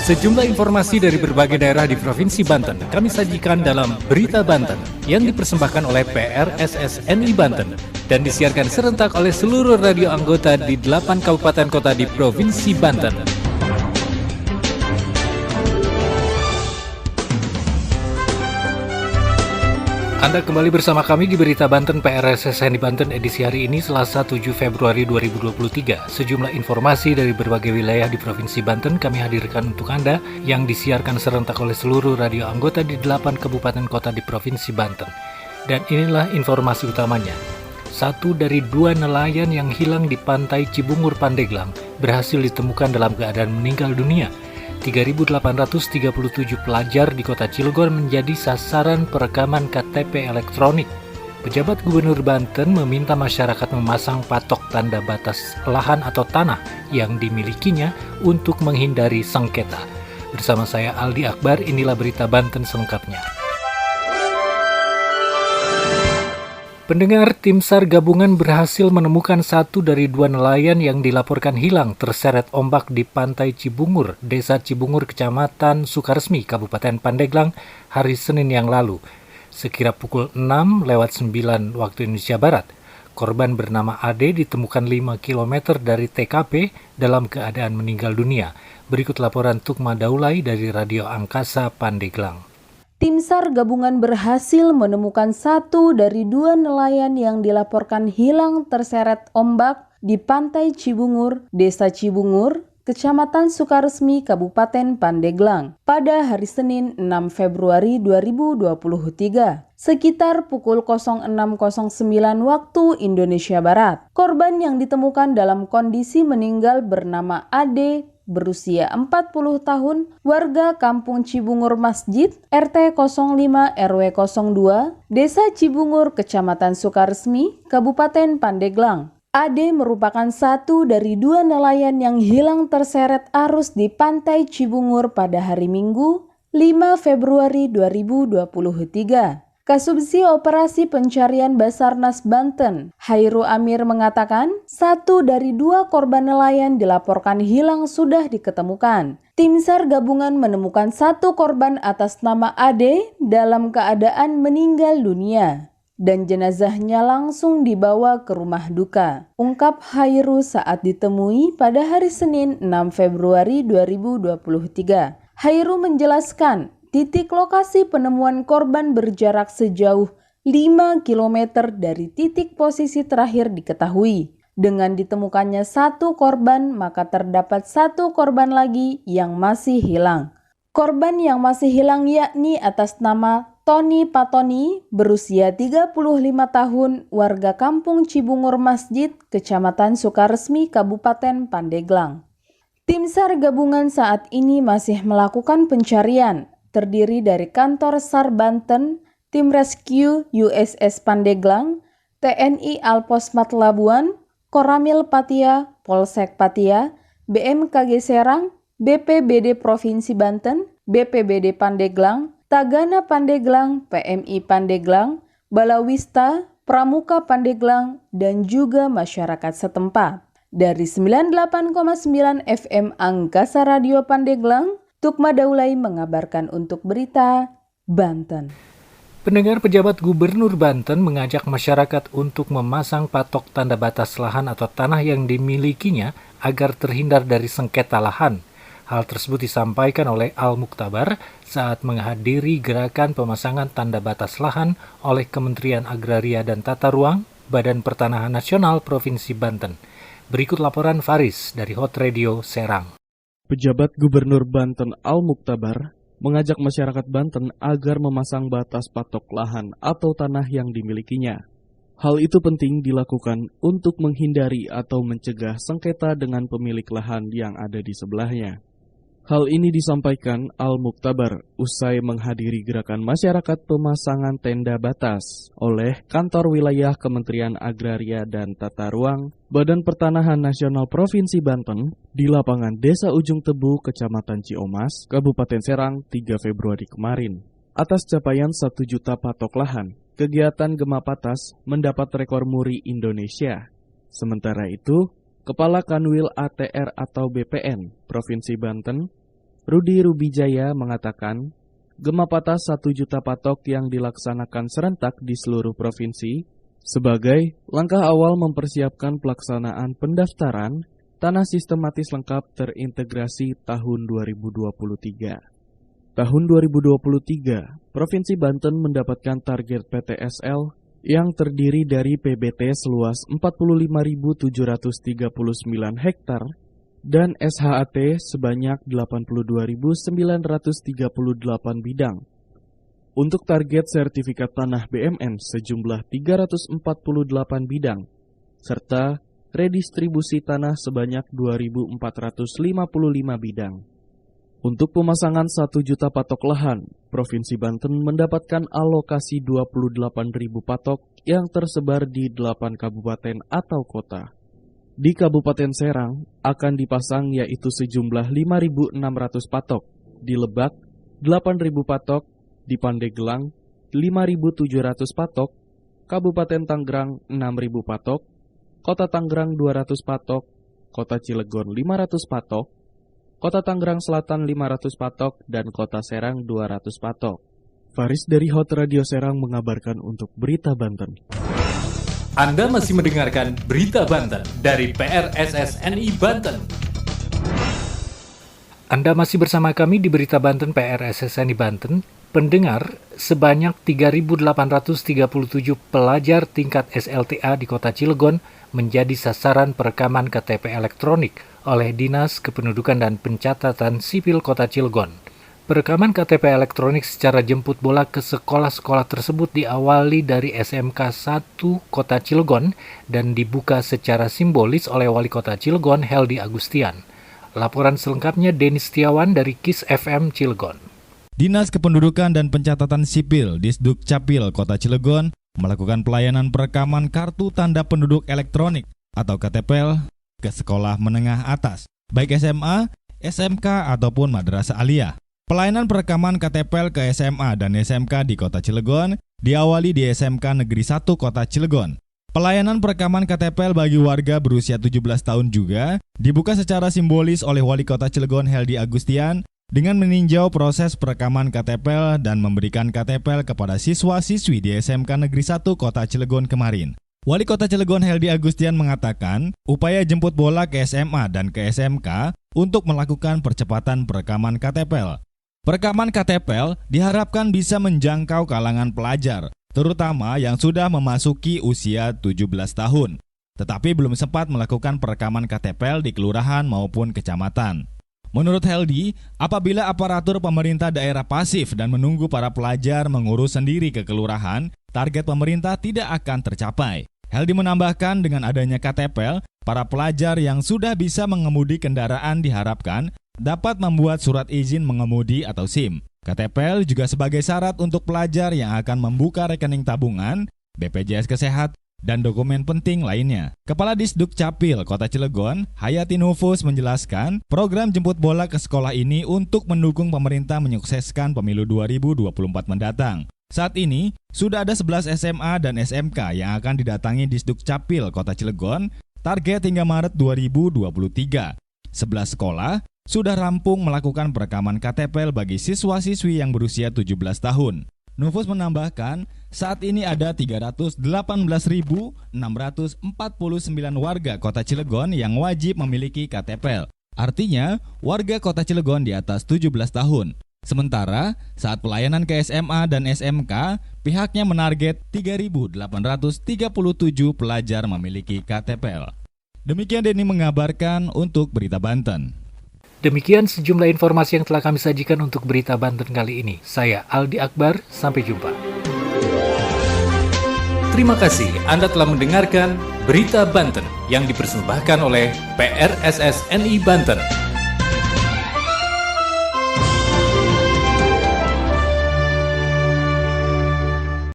Sejumlah informasi dari berbagai daerah di Provinsi Banten kami sajikan dalam Berita Banten yang dipersembahkan oleh PRSSNI Banten dan disiarkan serentak oleh seluruh radio anggota di 8 kabupaten kota di Provinsi Banten. Anda kembali bersama kami di Berita Banten PRSSNI Banten edisi hari ini Selasa 7 Februari 2023. Sejumlah informasi dari berbagai wilayah di Provinsi Banten kami hadirkan untuk Anda yang disiarkan serentak oleh seluruh radio anggota di 8 kabupaten kota di Provinsi Banten. Dan inilah informasi utamanya. 1 dari 2 nelayan yang hilang di pantai Cibungur, Pandeglang berhasil ditemukan dalam keadaan meninggal dunia. 3.837 pelajar di kota Cilegon menjadi sasaran perekaman KTP elektronik. Pejabat Gubernur Banten meminta masyarakat memasang patok tanda batas lahan atau tanah yang dimilikinya untuk menghindari sengketa. Bersama saya Aldi Akbar, inilah Berita Banten selengkapnya. Pendengar, tim SAR gabungan berhasil menemukan 1 dari 2 nelayan yang dilaporkan hilang terseret ombak di pantai Cibungur, Desa Cibungur, Kecamatan Sukaresmi, Kabupaten Pandeglang, hari Senin yang lalu. Sekira pukul 6:09 waktu Indonesia Barat, korban bernama Ade ditemukan 5 km dari TKP dalam keadaan meninggal dunia. Berikut laporan Tukma Daulay dari Radio Angkasa Pandeglang. Tim SAR gabungan berhasil menemukan 1 dari 2 nelayan yang dilaporkan hilang terseret ombak di pantai Cibungur, Desa Cibungur, Kecamatan Sukaresmi, Kabupaten Pandeglang, pada hari Senin 6 Februari 2023, sekitar pukul 06.09 waktu Indonesia Barat. Korban yang ditemukan dalam kondisi meninggal bernama Ade, berusia 40 tahun, warga Kampung Cibungur Masjid, RT 05 RW 02, Desa Cibungur, Kecamatan Sukaresmi, Kabupaten Pandeglang. Ade merupakan 1 dari 2 nelayan yang hilang terseret arus di pantai Cibungur pada hari Minggu, 5 Februari 2023. Kasubsi Operasi Pencarian Basarnas Banten, Hairu Amir mengatakan 1 dari 2 korban nelayan dilaporkan hilang sudah diketemukan. Tim SAR gabungan menemukan 1 korban atas nama Ade dalam keadaan meninggal dunia dan jenazahnya langsung dibawa ke rumah duka, ungkap Hairu saat ditemui pada hari Senin 6 Februari 2023. Hairu menjelaskan titik lokasi penemuan korban berjarak sejauh 5 km dari titik posisi terakhir diketahui. Dengan ditemukannya 1 korban, maka terdapat 1 korban lagi yang masih hilang. Korban yang masih hilang yakni atas nama Tony Patoni, berusia 35 tahun, warga Kampung Cibungur Masjid, Kecamatan Sukaresmi, Kabupaten Pandeglang. Tim SAR gabungan saat ini masih melakukan pencarian, terdiri dari kantor SAR Banten, tim rescue USS Pandeglang, TNI Alposmat Labuan, Koramil Patia, Polsek Patia, BMKG Serang, BPBD Provinsi Banten, BPBD Pandeglang, Tagana Pandeglang, PMI Pandeglang, Balawista, Pramuka Pandeglang, dan juga masyarakat setempat. Dari 98,9 FM Angkasa Radio Pandeglang, Tukma Daulay mengabarkan untuk Berita Banten. Pendengar, pejabat Gubernur Banten mengajak masyarakat untuk memasang patok tanda batas lahan atau tanah yang dimilikinya agar terhindar dari sengketa lahan. Hal tersebut disampaikan oleh Al-Muktabar saat menghadiri gerakan pemasangan tanda batas lahan oleh Kementerian Agraria dan Tata Ruang, Badan Pertanahan Nasional Provinsi Banten. Berikut laporan Faris dari Hot Radio Serang. Pejabat Gubernur Banten Al-Muktabar mengajak masyarakat Banten agar memasang batas patok lahan atau tanah yang dimilikinya. Hal itu penting dilakukan untuk menghindari atau mencegah sengketa dengan pemilik lahan yang ada di sebelahnya. Hal ini disampaikan Al-Muktabar usai menghadiri gerakan masyarakat pemasangan tenda batas oleh Kantor Wilayah Kementerian Agraria dan Tata Ruang, Badan Pertanahan Nasional Provinsi Banten di lapangan Desa Ujung Tebu, Kecamatan Ciomas, Kabupaten Serang 3 Februari kemarin. Atas capaian 1 juta patok lahan, kegiatan Gema Patas mendapat rekor muri Indonesia. Sementara itu, Kepala Kanwil ATR atau BPN Provinsi Banten, Rudi Rubijaya mengatakan, Gema Patah 1 juta patok yang dilaksanakan serentak di seluruh provinsi sebagai langkah awal mempersiapkan pelaksanaan pendaftaran tanah sistematis lengkap terintegrasi tahun 2023. Tahun 2023, Provinsi Banten mendapatkan target PTSL yang terdiri dari PBT seluas 45.739 hektar dan SHAT sebanyak 82.938 bidang. Untuk target sertifikat tanah BMN sejumlah 348 bidang, serta redistribusi tanah sebanyak 2.455 bidang. Untuk pemasangan 1 juta patok lahan, Provinsi Banten mendapatkan alokasi 28.000 patok yang tersebar di 8 kabupaten atau kota. Di Kabupaten Serang akan dipasang yaitu sejumlah 5.600 patok, di Lebak 8.000 patok, di Pandeglang 5.700 patok, Kabupaten Tangerang 6.000 patok, Kota Tangerang 200 patok, Kota Cilegon 500 patok, Kota Tangerang Selatan 500 patok, dan Kota Serang 200 patok. Faris dari Hot Radio Serang mengabarkan untuk Berita Banten. Anda masih mendengarkan Berita Banten dari PRSSNI Banten. Anda masih bersama kami di Berita Banten PRSSNI Banten. Pendengar, sebanyak 3.837 pelajar tingkat SLTA di Kota Cilegon menjadi sasaran perekaman KTP elektronik oleh Dinas Kependudukan dan Pencatatan Sipil Kota Cilegon. Perekaman KTP elektronik secara jemput bola ke sekolah-sekolah tersebut diawali dari SMK 1 Kota Cilegon dan dibuka secara simbolis oleh Wali Kota Cilegon, Heldi Agustian. Laporan selengkapnya Denis Setiawan dari KIS FM Cilegon. Dinas Kependudukan dan Pencatatan Sipil Disduk Capil Kota Cilegon melakukan pelayanan perekaman Kartu Tanda Penduduk Elektronik atau KTPL ke sekolah menengah atas, baik SMA, SMK, ataupun Madrasah Aliyah. Pelayanan perekaman KTPL ke SMA dan SMK di Kota Cilegon diawali di SMK Negeri 1 Kota Cilegon. Pelayanan perekaman KTPL bagi warga berusia 17 tahun juga dibuka secara simbolis oleh Wali Kota Cilegon Heldi Agustian dengan meninjau proses perekaman KTPL dan memberikan KTPL kepada siswa-siswi di SMK Negeri 1 Kota Cilegon kemarin. Wali Kota Cilegon Heldi Agustian mengatakan, upaya jemput bola ke SMA dan ke SMK untuk melakukan percepatan perekaman KTPL. Perekaman KTPL diharapkan bisa menjangkau kalangan pelajar, terutama yang sudah memasuki usia 17 tahun, tetapi belum sempat melakukan perekaman KTPL di kelurahan maupun kecamatan. Menurut Heldi, apabila aparatur pemerintah daerah pasif dan menunggu para pelajar mengurus sendiri ke kelurahan, target pemerintah tidak akan tercapai. Heldi menambahkan dengan adanya KTPL, para pelajar yang sudah bisa mengemudi kendaraan diharapkan dapat membuat surat izin mengemudi atau SIM. KTPL juga sebagai syarat untuk pelajar yang akan membuka rekening tabungan, BPJS Kesehatan, dan dokumen penting lainnya. Kepala Disduk Capil Kota Cilegon, Hayati Nufus menjelaskan, program jemput bola ke sekolah ini untuk mendukung pemerintah menyukseskan pemilu 2024 mendatang. Saat ini, sudah ada 11 SMA dan SMK yang akan didatangi Disduk Capil Kota Cilegon, target hingga Maret 2023. 11 sekolah sudah rampung melakukan perekaman KTPL bagi siswa-siswi yang berusia 17 tahun. Nufus menambahkan, saat ini ada 318.649 warga Kota Cilegon yang wajib memiliki KTPL. Artinya, warga Kota Cilegon di atas 17 tahun. Sementara, saat pelayanan ke SMA dan SMK, pihaknya menarget 3.837 pelajar memiliki KTPL. Demikian Denny mengabarkan untuk Berita Banten. Demikian sejumlah informasi yang telah kami sajikan untuk Berita Banten kali ini. Saya Aldi Akbar, sampai jumpa. Terima kasih Anda telah mendengarkan Berita Banten yang dipersembahkan oleh PRSSNI Banten.